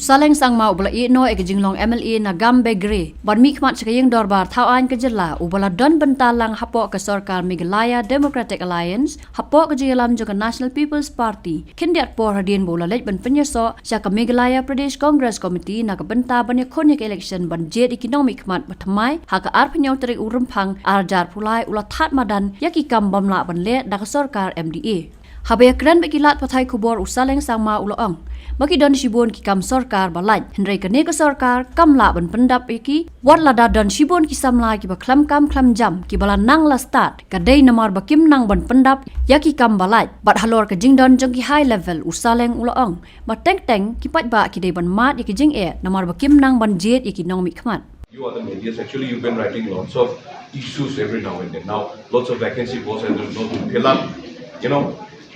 Usaleng sangma ubala no ek jinglong MLA na gambe gre ban mi khmat chakayeng dorbar thawan ke jilla ubala don bentalang hapo ke sorkar Meghalaya Democratic Alliance hapo ke jilam juga National People's Party kindiat por hadien bola lej ban penyeso jaka Meghalaya Pradesh Congress Committee na ke benta ban yakhonik election ban jet economic khmat bathamai haka ar phenyau tarik urumphang arjar pulai ula that madan yaki kam bamla ban le dak sorkar MDA Habaya kran bekilat pathai kubor usaleng sangma uloong. Bagi don shibon ki kam sorkar balaj. Hendrai kene ke sorkar kam la ban pendap eki. Wat lada don shibon ki samla ki ba klam kam klam jam ki bala nang la start. Kadai namar bakim nang ban pendap yaki kam balaj. Bat halor ke jing don jong ki high level usaleng uloong. Ba teng teng ki pat ba ki dai ban mat yaki jing namar bakim nang ban jet yaki nong mi khmat. You are the medias. Actually, you've been writing lots of issues every now and then. Now, lots of vacancy posts and there's no to fill up,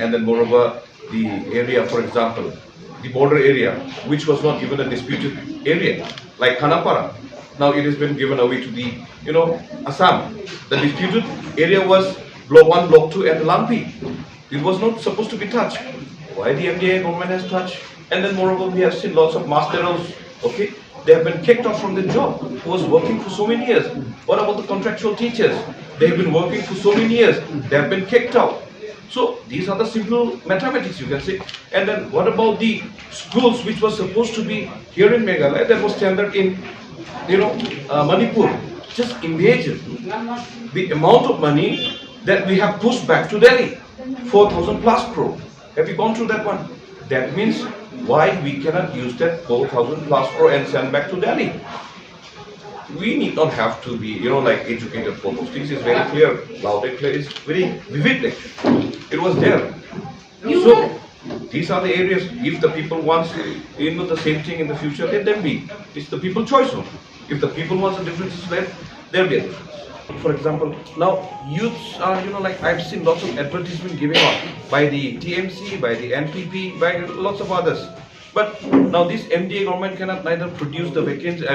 And then moreover, the area, for example, the border area, which was not given a disputed area, like Khanapara. Now it has been given away to the, Assam. The disputed area was Block 1, Block 2 and Lampi. It was not supposed to be touched. Why the MDA government has touched? And then moreover, we have seen lots of masterals, They have been kicked off from the job, who was working for so many years. What about the contractual teachers? They have been working for so many years. They have been kicked out. So these are the simple mathematics, you can say. And then what about the schools which was supposed to be here in Meghalaya that was tendered in, Manipur? Just imagine the amount of money that we have pushed back to Delhi, 4,000 plus crore. Have you gone through that one? That means why we cannot use that 4,000 plus crore and send back to Delhi. We need not have to be, educated for those things. It's very clear, loud and clear. It's very vivid. It was there. So these are the areas. If the people want, the same thing in the future, let them be. It's the people's choice. If the people want a difference, there'll be a difference. For example, now youths are, I've seen lots of advertisement giving out by the TMC, by the NPP, by lots of others. But now this MDA government cannot neither produce the vacancy,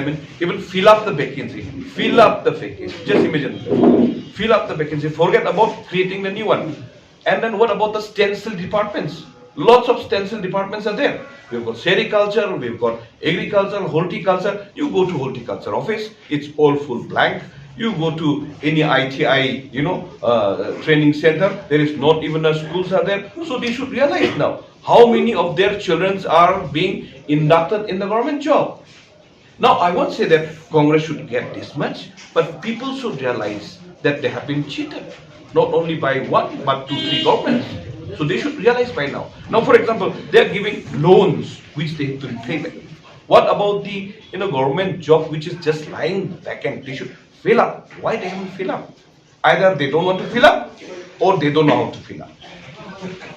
even fill up the vacancy. Fill up the vacancy. Just imagine. Fill up the vacancy. Forget about creating the new one. And then what about the stencil departments? Lots of stencil departments are there. We've got sericulture, we've got agriculture, horticulture. You go to horticulture office, it's all full blank. You go to any ITI, training center, there is not even a schools are there. So they should realize now how many of their children are being inducted in the government job. Now I won't say that Congress should get this much, but people should realize that they have been cheated. Not only by one, but 2, 3 governments. So they should realize by now. Now, for example, they are giving loans which they have to repay back. What about the government job which is just lying vacant? They should fill up. Why they haven't fill up? Either they don't want to fill up or they don't know how to fill up.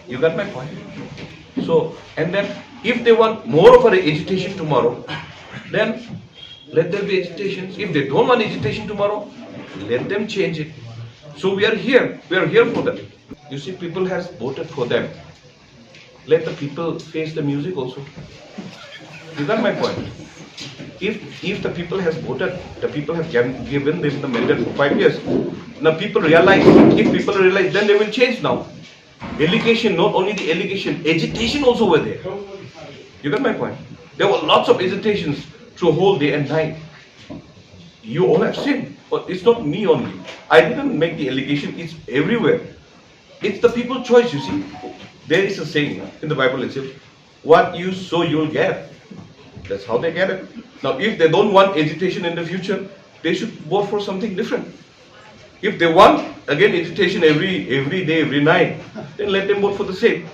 You got my point? So, and then if they want more of an agitation tomorrow, then let there be agitations. If they don't want agitation tomorrow, let them change it. So we are here for them. You see, people has voted for them. Let the people face the music also. You got my point? If the people has voted, the people have given them the mandate for 5 years. Now people realize, if people realize, then they will change now. Allegation, not only the allegation, agitation also were there. You got my point? There were lots of agitations through whole day and night. You all have seen, but it's not me only. I didn't make the allegation, it's everywhere. It's the people's choice, you see. There is a saying in the Bible itself, what you sow, you'll get. That's how they get it. Now, if they don't want agitation in the future, they should vote for something different. If they want, again, agitation every day, every night, then let them vote for the same.